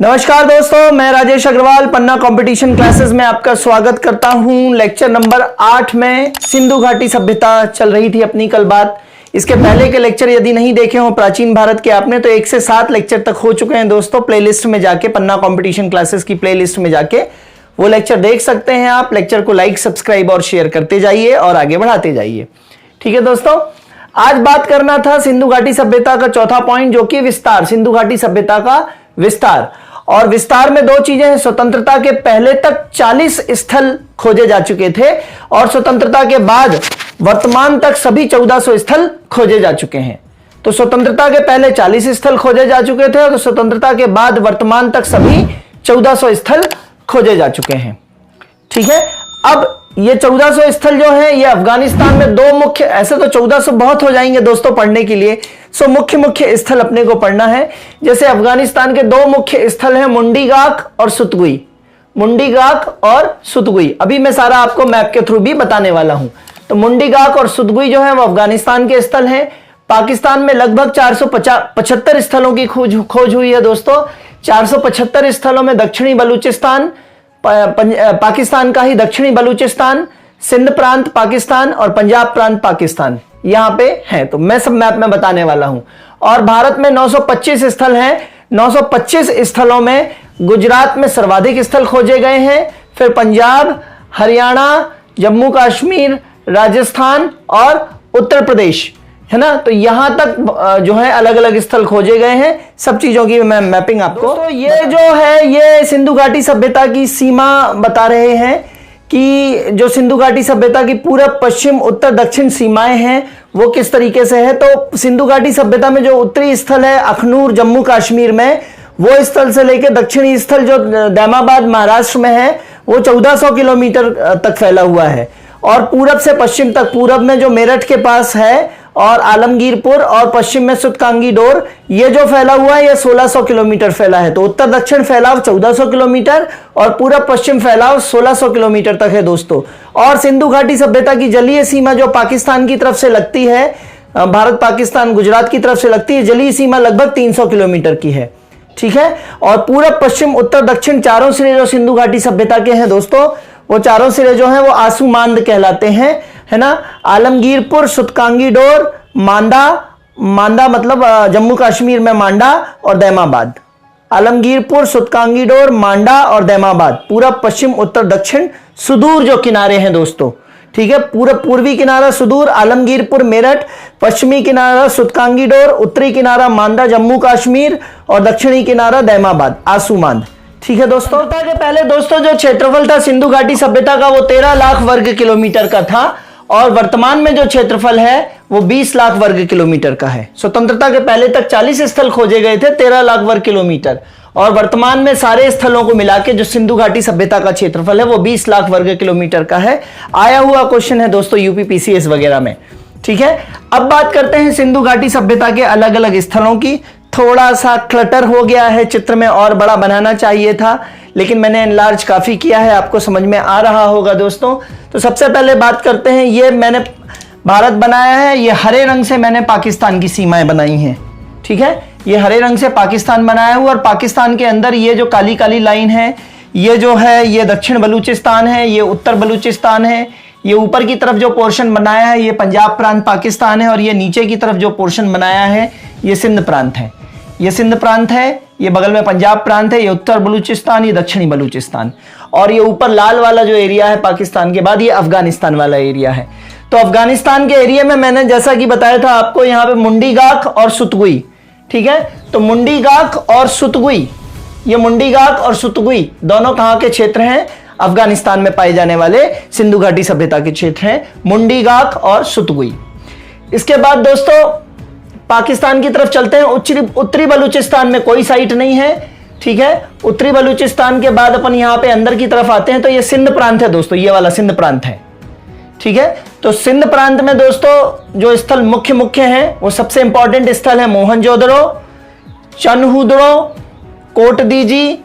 नमस्कार दोस्तों, मैं राजेश अग्रवाल पन्ना कंपटीशन क्लासेस में आपका स्वागत करता हूं। लेक्चर नंबर 8 में सिंधु घाटी सभ्यता चल रही थी अपनी कल बात। इसके पहले के लेक्चर यदि नहीं देखे हो प्राचीन भारत के आपने, तो 1 से 7 लेक्चर तक हो चुके हैं दोस्तों। प्लेलिस्ट में जाके पन्ना कंपटीशन क्लासेस की प्लेलिस्ट में जाके वो लेक्चर देख सकते हैं आप। लेक्चर को लाइक, सब्सक्राइब और शेयर करते जाइए और आगे बढ़ाते जाइए। ठीक है दोस्तों, आज बात करना था सिंधु घाटी सभ्यता का चौथा पॉइंट, जो कि विस्तार, सिंधु घाटी सभ्यता का विस्तार। और विस्तार में दो चीजें हैं। स्वतंत्रता के पहले तक 40 स्थल खोजे जा चुके थे और स्वतंत्रता के बाद वर्तमान तक सभी 1400 स्थल खोजे जा चुके हैं। तो स्वतंत्रता के पहले 40 स्थल खोजे जा चुके थे और स्वतंत्रता के बाद वर्तमान तक सभी 1400 स्थल खोजे जा चुके हैं। ठीक है, अब ये 1400 स्थल जो है ये अफगानिस्तान में दो मुख्य, ऐसे तो 1400 बहुत हो जाएंगे दोस्तों पढ़ने के लिए, सो मुख्य स्थल अपने को पढ़ना है। जैसे अफगानिस्तान के दो मुख्य स्थल हैं मुंडीगाक और सुतगुई। मुंडीगाक और सुतगुई अभी मैं सारा आपको मैप के थ्रू भी बताने वाला हूं। तो मुंडीगाक और सुतगुई जो है वो अफगानिस्तान के स्थल हैं। पाकिस्तान में लगभग 475 स्थलों की खोज हुई है दोस्तों। 475 स्थलों में दक्षिणी बलूचिस्तान, पाकिस्तान का ही दक्षिणी बलूचिस्तान, सिंध प्रांत पाकिस्तान और पंजाब प्रांत पाकिस्तान यहां पे है। तो मैं सब मैप में बताने वाला हूं। और भारत में 925 स्थल हैं। 925 स्थलों में गुजरात में सर्वाधिक स्थल खोजे गए हैं, फिर पंजाब, हरियाणा, जम्मू कश्मीर, राजस्थान और उत्तर प्रदेश, है ना। तो यहां तक जो है अलग अलग स्थल खोजे गए हैं। सब चीजों की मैं मैपिंग आपको, तो ये जो है ये सिंधु घाटी सभ्यता की सीमा बता रहे हैं कि जो सिंधु घाटी सभ्यता की पूरब, पश्चिम, उत्तर, दक्षिण सीमाएं हैं वो किस तरीके से है। तो सिंधु घाटी सभ्यता में जो उत्तरी स्थल है अखनूर जम्मू कश्मीर में, वो स्थल से लेकर दक्षिणी स्थल जो दैमाबाद महाराष्ट्र में है वो 1400 किलोमीटर तक फैला हुआ है। और पूरब से पश्चिम तक, पूरब में जो मेरठ के पास है और आलमगीरपुर, और पश्चिम में सुतकांगी डोर, ये जो फैला हुआ है ये 1600 किलोमीटर फैला है। तो उत्तर दक्षिण फैलाव 1400 किलोमीटर और पूरब पश्चिम फैलाव 1600 किलोमीटर तक है दोस्तों। और सिंधु घाटी सभ्यता की जलीय सीमा जो पाकिस्तान की तरफ से लगती है, भारत पाकिस्तान गुजरात की तरफ से लगती है, जलीय सीमा लगभग 300 किलोमीटर की है। ठीक है, और पूरब पश्चिम उत्तर दक्षिण चारों सिरे जो सिंधु घाटी सभ्यता के हैं दोस्तों, वो चारों सिरे जो हैं वो आसूमांद कहलाते हैं, है ना। आलमगीरपुर, सुतकांगी डोर, मांदा मतलब जम्मू कश्मीर में मांडा, और दैमाबाद। आलमगीरपुर, सुतकांगी डोर, मांडा और दैमाबाद, पूरब पश्चिम उत्तर दक्षिण सुदूर जो किनारे हैं दोस्तों। ठीक है, पूर्वी किनारा सुदूर आलमगीरपुर मेरठ, पश्चिमी किनारा सुतकांगी डोर, उत्तरी किनारा मांडा जम्मू कश्मीर और दक्षिणी किनारा दैमाबाद आसूमांद। ठीक है दोस्तों, के पहले दोस्तों जो क्षेत्रफल था सिंधु घाटी सभ्यता का वो 13 लाख वर्ग किलोमीटर का था और वर्तमान में जो क्षेत्रफल है वो 20 लाख वर्ग किलोमीटर का है। स्वतंत्रता के पहले तक 40 स्थल खोजे गए थे, 13 लाख वर्ग किलोमीटर, और वर्तमान में सारे स्थलों को मिला के जो सिंधु घाटी सभ्यता का क्षेत्रफल है वो 20 लाख वर्ग किलोमीटर का है। आया हुआ क्वेश्चन है दोस्तों यूपीपीसीएस वगैरह में। ठीक है, अब बात करते हैं सिंधु घाटी सभ्यता के अलग अलग स्थलों की। थोड़ा सा क्लटर हो गया है चित्र में, और बड़ा बनाना चाहिए था, लेकिन मैंने एनलार्ज काफी किया है, आपको समझ में आ रहा होगा दोस्तों। तो सबसे पहले बात करते हैं, ये मैंने भारत बनाया है, ये हरे रंग से मैंने पाकिस्तान की सीमाएं बनाई हैं। ठीक है, ये हरे रंग से पाकिस्तान बनाया हुआ, और पाकिस्तान के अंदर ये जो काली काली लाइन है ये जो है ये दक्षिण बलूचिस्तान है, ये उत्तर बलूचिस्तान है, ये ऊपर की तरफ जो पोर्शन बनाया है ये पंजाब प्रांत पाकिस्तान है, और ये नीचे की तरफ जो पोर्शन बनाया है ये सिंध प्रांत है। ये सिंध प्रांत है, ये बगल में पंजाब प्रांत है, ये उत्तर बलूचिस्तान, ये दक्षिणी बलूचिस्तान, और ये ऊपर लाल वाला जो एरिया है पाकिस्तान के बाद ये अफगानिस्तान वाला एरिया है। तो अफगानिस्तान के एरिया में मैंने जैसा कि बताया था आपको यहाँ पे मुंडीगाक और सुतगुई। ठीक है, तो मुंडीगाक और सुतगुई, ये मुंडीगाक और सुतगुई दोनों कहाँ के क्षेत्र हैं? अफगानिस्तान में पाए जाने वाले सिंधु घाटी सभ्यता के क्षेत्र हैं मुंडीगाक और सुतगुई। इसके बाद दोस्तों पाकिस्तान की तरफ चलते हैं। उत्तरी बलूचिस्तान में कोई साइट नहीं है। ठीक है, उत्तरी बलूचिस्तान के बाद अपन यहां पे अंदर की तरफ आते हैं, तो ये सिंध प्रांत है दोस्तों, ये वाला सिंध प्रांत है। ठीक है, तो सिंध प्रांत में दोस्तों जो स्थल मुख्य हैं वो सबसे इंपॉर्टेंट स्थल है मोहनजोदड़ो, चनहुदड़ो, कोटदीजी,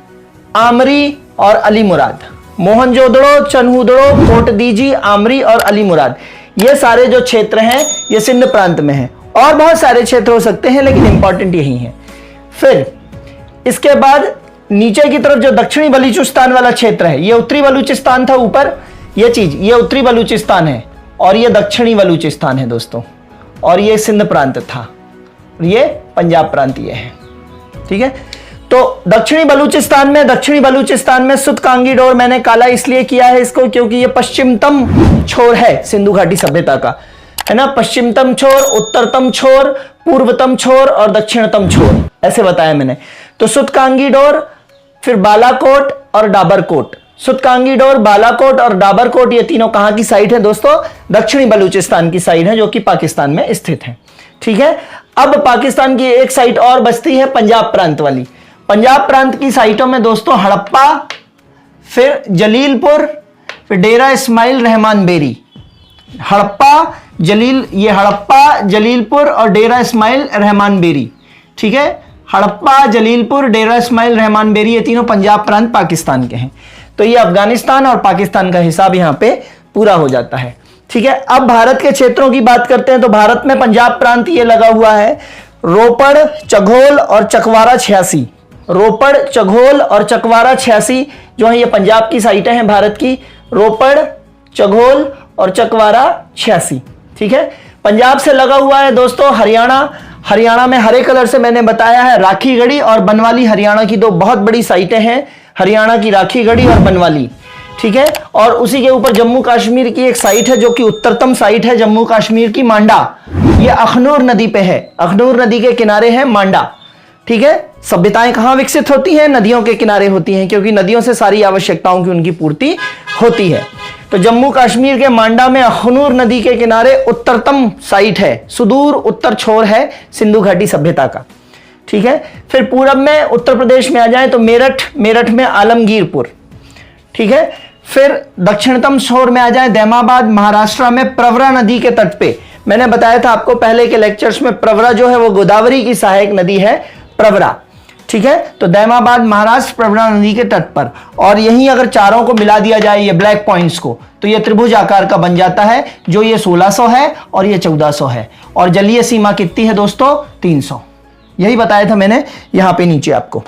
आमरी और अली मुराद। मोहनजोदड़ो, चनहुदड़ो, कोटदीजी, आमरी और अली मुराद, ये सारे जो क्षेत्र हैं ये सिंध प्रांत में हैं। और बहुत सारे क्षेत्र हो सकते हैं लेकिन इंपॉर्टेंट यही है। फिर इसके बाद नीचे की तरफ जो दक्षिणी बलूचिस्तान वाला क्षेत्र है, ये उत्तरी बलूचिस्तान था ऊपर, ये चीज, ये उत्तरी बलूचिस्तान है और ये दक्षिणी बलूचिस्तान है दोस्तों, और ये सिंध प्रांत था, ये पंजाब प्रांत ये है। ठीक है, तो दक्षिणी बलूचिस्तान में सुत कांगीडोर, मैंने काला इसलिए किया है इसको क्योंकि ये पश्चिमतम छोर है सिंधु घाटी सभ्यता का, है ना, पश्चिमतम छोर, उत्तरतम छोर, पूर्वतम छोर और दक्षिणतम छोर, ऐसे बताया मैंने। तो सुत कांगीडोर, फिर बालाकोट और डाबरकोट, सुत कांगीडोर, बालाकोट और डाबरकोट, ये तीनों कहां की साइड है दोस्तों? दक्षिणी बलूचिस्तान की साइड है, जो कि पाकिस्तान में स्थित है। ठीक है, अब पाकिस्तान की एक साइड और बचती है पंजाब प्रांत वाली। पंजाब प्रांत की साइटों में दोस्तों हड़प्पा, फिर जलीलपुर, फिर डेरा इस्माइल रहमान बेरी। हड़प्पा, जलीलपुर और डेरा इस्माइल रहमान बेरी। ठीक है, हड़प्पा, जलीलपुर, डेरा इस्माइल रहमान बेरी, ये तीनों पंजाब प्रांत पाकिस्तान के हैं। तो ये अफगानिस्तान और पाकिस्तान का हिसाब यहां पे पूरा हो जाता है। ठीक है, अब भारत के क्षेत्रों की बात करते हैं। तो भारत में पंजाब प्रांत ये लगा हुआ है, रोपड़, चघोल और चकवारा 86। रोपड़, चघोल और चकवारा 86 जो है ये पंजाब की साइटें हैं भारत की, रोपड़, चघोल और चकवारा 86। ठीक है, पंजाब से लगा हुआ है दोस्तों हरियाणा में हरे कलर से मैंने बताया है राखीगढ़ी और बनवाली, हरियाणा की दो बहुत बड़ी साइटें हैं, हरियाणा की राखीगढ़ी और बनवाली। ठीक है, और उसी के ऊपर जम्मू कश्मीर की एक साइट है जो कि उत्तरतम साइट है जम्मू कश्मीर की, मांडा। ये अखनूर नदी पे है, अखनूर नदी के किनारे है मांडा। ठीक है, सभ्यताएं कहां विकसित होती हैं? नदियों के किनारे होती हैं, क्योंकि नदियों से सारी आवश्यकताओं की उनकी पूर्ति होती है। तो जम्मू कश्मीर के मांडा में अखनूर नदी के किनारे उत्तरतम साइट है, सुदूर उत्तर छोर है सिंधु घाटी सभ्यता का। ठीक है, फिर पूरब में उत्तर प्रदेश में आ जाए तो मेरठ में आलमगीरपुर। ठीक है, फिर दक्षिणतम छोर में आ जाए दैमाबाद, महाराष्ट्र में प्रवरा नदी के तट पे। मैंने बताया था आपको पहले के लेक्चर्स में, प्रवरा जो है वो गोदावरी की सहायक नदी है, प्रवरा। ठीक है, तो दैमाबाद महाराष्ट्र, प्रवरा नदी के तट पर। और यहीं अगर चारों को मिला दिया जाए, ये ब्लैक पॉइंट्स को, तो ये त्रिभुज आकार का बन जाता है, जो ये 1600 है और ये 1400 है। और जलीय सीमा कितनी है दोस्तों? 300। यही बताया था मैंने यहां पे नीचे आपको।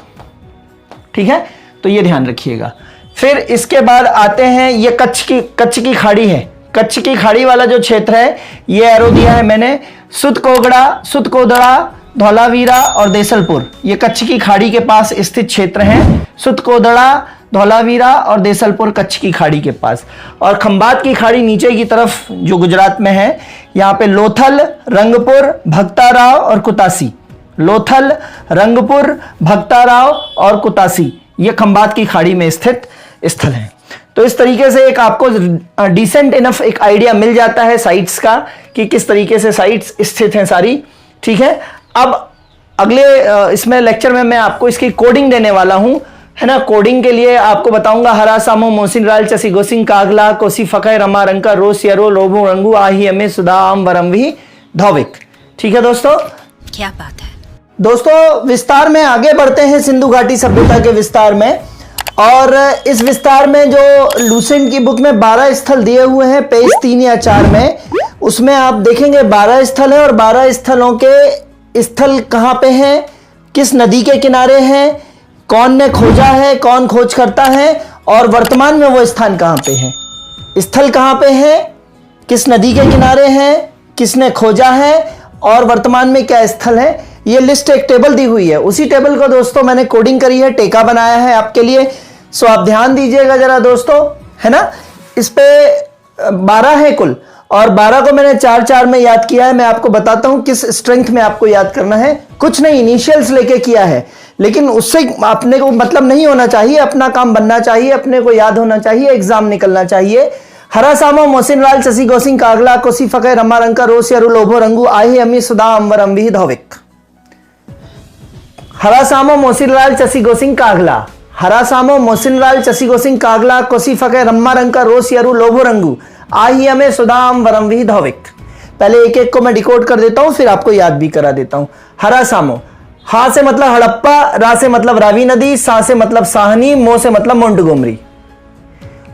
ठीक है, तो ये ध्यान रखिएगा। फिर इसके बाद आते हैं, ये कच्छ की खाड़ी है। कच्छ की खाड़ी वाला जो क्षेत्र है, ये एरो दिया है मैंने, सुतकोदड़ा, धौलावीरा और देसलपुर, ये कच्छ की खाड़ी के पास स्थित क्षेत्र हैं। सुतकोदड़ा, धौलावीरा और देसलपुर कच्छ की खाड़ी के पास। और खंबात की खाड़ी नीचे की तरफ जो गुजरात में है, यहाँ पे लोथल, रंगपुर, भक्ताराव और कुतासी। लोथल, रंगपुर, भक्ताराव और कुतासी, ये खंबात की खाड़ी में स्थित स्थल है। तो इस तरीके से एक आपको डिसेंट इनफ एक आइडिया मिल जाता है साइट्स का, कि किस तरीके से साइट्स स्थित हैं सारी। ठीक है, अब अगले इसमें लेक्चर में मैं आपको इसकी कोडिंग देने वाला हूं, है ना। कोडिंग के लिए आपको बताऊंगा हरा सामो मोसिन राल चसी गोसिंग कागला कोसी फकै रमा रंका रोस यरो लोभो रंगू आही अमे सुदाम वरमवी धौविक। ठीक है दोस्तों, क्या बात है दोस्तों। विस्तार में आगे बढ़ते हैं सिंधु घाटी सभ्यता के विस्तार में। और इस विस्तार में जो लूसेंट की बुक में 12 स्थल दिए हुए हैं पेज 3 या 4 में, उसमें आप देखेंगे 12 स्थल है और 12 स्थलों के स्थल कहां पे हैं, किस नदी के किनारे हैं, कौन ने खोजा है, कौन खोज करता है, और वर्तमान में वो स्थान कहां पे है। स्थल कहां पे है, किस नदी के किनारे हैं, किसने खोजा है, और वर्तमान में क्या स्थल है। ये लिस्ट एक टेबल दी हुई है, उसी टेबल को दोस्तों मैंने कोडिंग करी है, टेका बनाया है आपके लिए। सो आप ध्यान दीजिएगा जरा दोस्तों, है ना। इस पे 12 है कुल, और 12 को मैंने 4-4 में याद किया है। मैं आपको बताता हूं किस स्ट्रेंथ में आपको याद करना है। कुछ नहीं, इनिशियल्स लेके किया है, लेकिन उससे अपने को मतलब नहीं होना चाहिए, अपना काम बनना चाहिए, अपने को याद होना चाहिए, एग्जाम निकलना चाहिए। हरा सामो मोसिन राल चसी गोसिंग कागला कोसी फकै रमा रंका रोस यरु लोभो रंगू आही अमी सुदा अंबरम भी धौविक। हरा सामो मोसिन राल चसी गोसिंग कागला, हरा सामो मोसिन राल चसी गोसिंग कागला कोसी फकै रमा रंका रोस यरु लोभो रंगू आही अमे सुदाम वरम भी धौविक। पहले एक एक को मैं डिकोड कर देता हूं, फिर आपको याद भी करा देता हूं। हरा सामो, हा से मतलब हड़प्पा, रा से मतलब रावी नदी, सा से मतलब साहनी, मो से मतलब मोंटगोमरी।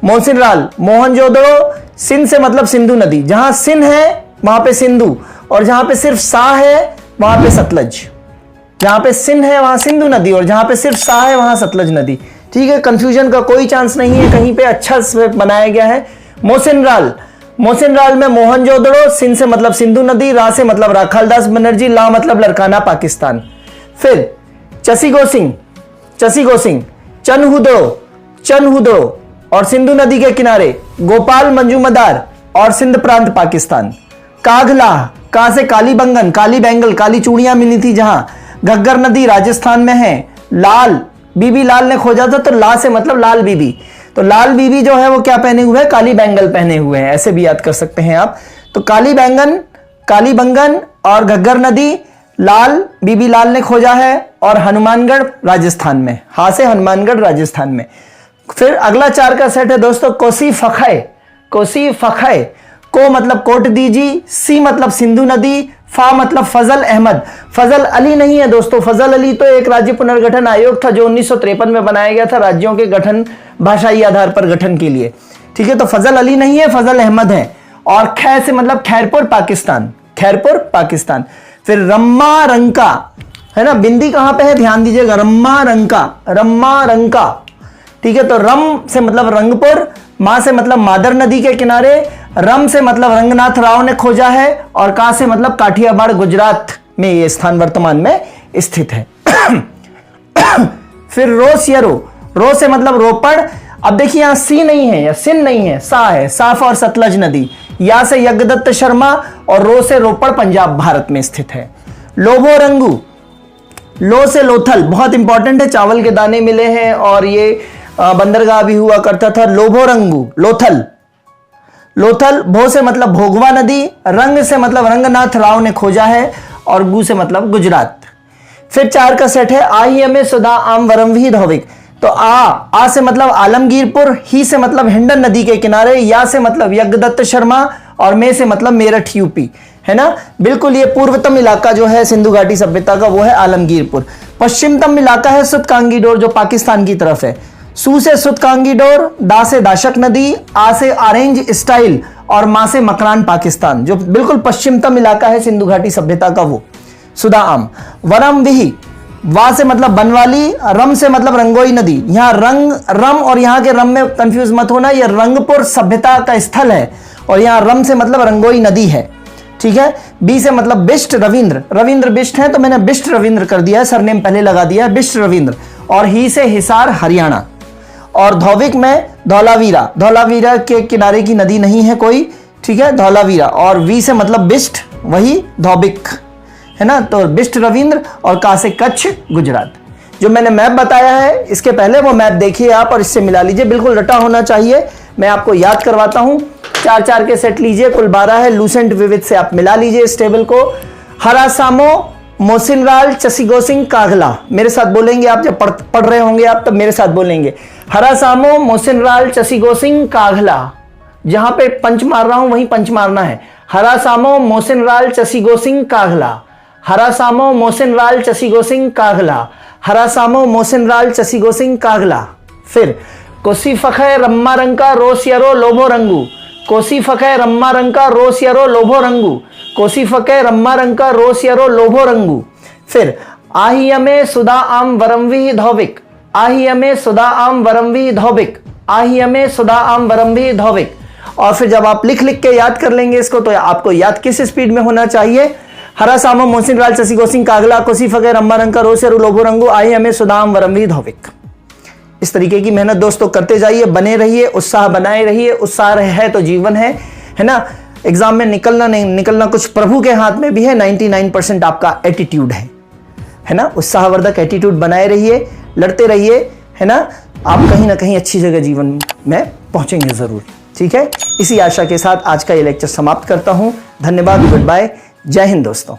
मोसिन राल मोहनजोदड़ो, सिंध से मतलब सिंधु नदी, जहां सिंध है वहां पे सिंधु, और जहां पे सिर्फ सा है वहां पे सतलज। जहां पे सिंध है वहां सिंधु नदी, और जहां पे सिर्फ सा है वहां सतलज नदी। ठीक है, कंफ्यूजन का कोई चांस नहीं है, कहीं पे अच्छा से बनाया गया है। मोसिनराल, मोसिनराल में मोहनजोदड़ो, सिंध से मतलब सिंधु नदी, रा से मतलब राखालदास बनर्जी, ला मतलब लड़काना पाकिस्तान। फिर चसीगोसिंग, चसीगोसिंग, चनहुदड़ो, चनहुदड़ो और सिंधु नदी के किनारे गोपाल मंजूमदार और सिंध प्रांत पाकिस्तान। कागला, का से कालीबंगन, काली बैंगल, काली चूड़ियां मिली थी जहां, घग्गर नदी राजस्थान में है। लाल, बीबी लाल ने खोजा था, तो ला से मतलब लाल बीबी, तो लाल बीबी जो है वो क्या पहने हुए है, काली बैंगल पहने हुए हैं, ऐसे भी याद कर सकते हैं आप। तो काली बैंगन, कालीबंगन और घग्गर नदी, लाल बीबी लाल ने खोजा है, और हनुमानगढ़ राजस्थान में, हा से हनुमानगढ़ राजस्थान में। फिर अगला 4 का सेट है दोस्तों, कोसी फखै, कोसी फखै, को मतलब कोट दीजी, सी मतलब सिंधु नदी, फा मतलब फजल अहमद। फजल अली नहीं है दोस्तों, फजल अली तो एक राज्य पुनर्गठन आयोग था जो 1953 में बनाया गया था राज्यों के गठन, भाषाई आधार पर गठन के लिए। ठीक है, तो फजल अली नहीं है, फजल अहमद है। और खै से मतलब खैरपुर पाकिस्तान, खैरपुर पाकिस्तान। फिर रम्मा रंका है ना, बिंदी कहां पे है ध्यान दीजिएगा, रम्मा रंका, रम्मा रंका। ठीक है, तो रम से मतलब रंगपुर, मां से मतलब मादर नदी के किनारे, रम से मतलब रंगनाथ राव ने खोजा है, और का से मतलब काठियावाड़ गुजरात में ये स्थान वर्तमान में स्थित है। फिर रोसियरो, रो से मतलब रोपड़। अब देखिए यहां सी नहीं है या सिन नहीं है, सा है, साफ और सतलज नदी। या से यज्ञदत्त शर्मा, और रो से रोपड़ पंजाब भारत में स्थित है। लोभो रंगू, लो से लोथल, बहुत इंपॉर्टेंट है, चावल के दाने मिले हैं और ये बंदरगाह भी हुआ करता था। लोभो रंगू, लोथल, लोथल। भो से मतलब भोगवा नदी, रंग से मतलब रंगनाथ राव ने खोजा है, और गु से मतलब गुजरात। फिर 4 का सेट है, आहियमे सुधा आम वरमवी धौविक। तो आ से मतलब आलमगीरपुर, ही से मतलब हिंडन नदी के किनारे, या से मतलब यज्ञदत्त शर्मा, और मे से मतलब मेरठ यूपी, है ना। बिल्कुल ये पूर्वतम इलाका जो है सिंधु घाटी सभ्यता का वो है आलमगीरपुर। पश्चिमतम इलाका है सुतकांगीडोर जो पाकिस्तान की तरफ है। सू से सुतकांगीडोर, दा से दाशक नदी, आ से ऑरेंज स्टाइल, और मा से मकरान पाकिस्तान, जो बिल्कुल पश्चिमतम इलाका है सिंधु घाटी सभ्यता का वो सुदा आम। वरम विही, वा से मतलब बनवाली, रम से मतलब रंगोई नदी। यहां रंग, रम और यहां के रम में कंफ्यूज मत होना, यह रंगपुर सभ्यता का स्थल है, और यहां रम से मतलब रंगोई नदी है। ठीक है, बी से मतलब बिष्ट रविंद्र, रविंद्र बिष्ट है तो मैंने बिष्ट रविंद्र कर दिया है, सरनेम पहले लगा दिया है, बिष्ट रविंद्र। और ही से हिसार हरियाणा। और धौविक में धौलावीरा, धौलावीरा के किनारे की नदी नहीं है कोई। ठीक है, धौलावीरा। और वी से मतलब बिष्ट, वही धौबिक, है ना। तो बिष्ट रविंद्र, और का से कच्छ गुजरात। जो मैंने मैप बताया है इसके पहले वो मैप देखिए आप और इससे मिला लीजिए, बिल्कुल रटा होना चाहिए। मैं आपको याद करवाता हूं, 4-4 के सेट लीजिए, कुल 12 है। लूसेंट विविध से आप मिला लीजिए इस टेबल को। हरासामो, मोसिनराल, चसीगोसिंग, कागला। मेरे साथ बोलेंगे आप, जब पढ़ रहे होंगे आप तब मेरे साथ बोलेंगे। हरासामो, मोसिनराल, चसीगोसिंग, कागला। जहां पे पंच मार रहा हूं वहीं पंच मारना है। हरासामो, मोसिनराल, चसीगोसिंग, कागला। हरासामो, मोसिनराल, चसीगोसिंग, कागला। हरासामो, मोसिनराल, चसीगोसिंग, कागला। फिर कोसी फखै, रम्मा रंका, रोसियरो, लोभो रंगू। कोसी फखै, रम्मा रंका, रोसियरो, लोभो रंगू। कोसी फकै, रम्मा रंका, रोसियरो, लोभो रंगू। फिर आहियमे सुधा आम वरमवी धौविक, आहियमे सुधा आम वरमवी धौविक, आहियमे सुधा आम वरमवी धौविक। और फिर जब आप लिख लिख के याद कर लेंगे इसको, तो आपको याद किस स्पीड में होना चाहिए। हरासामो, मोसिनराल, चसीगोसिंग, कागला, कोसी फकै, रम्मा रंका, रोसियरो, लोभो रंगू, आहियमे सुधा आम वरमवी धौविक। इस तरीके की मेहनत दोस्तों करते जाइए, बने रहिए, उत्साह बनाए रहिए। उत्साह है तो जीवन है ना। एग्जाम में निकलना नहीं निकलना कुछ प्रभु के हाथ में भी है, 99% आपका एटीट्यूड है ना। उत्साहवर्धक एटीट्यूड बनाए रहिए, लड़ते रहिए, है ना। आप कहीं ना कहीं अच्छी जगह जीवन में पहुंचेंगे जरूर। ठीक है, इसी आशा के साथ आज का ये लेक्चर समाप्त करता हूं। धन्यवाद, गुड बाय, जय हिंद दोस्तों।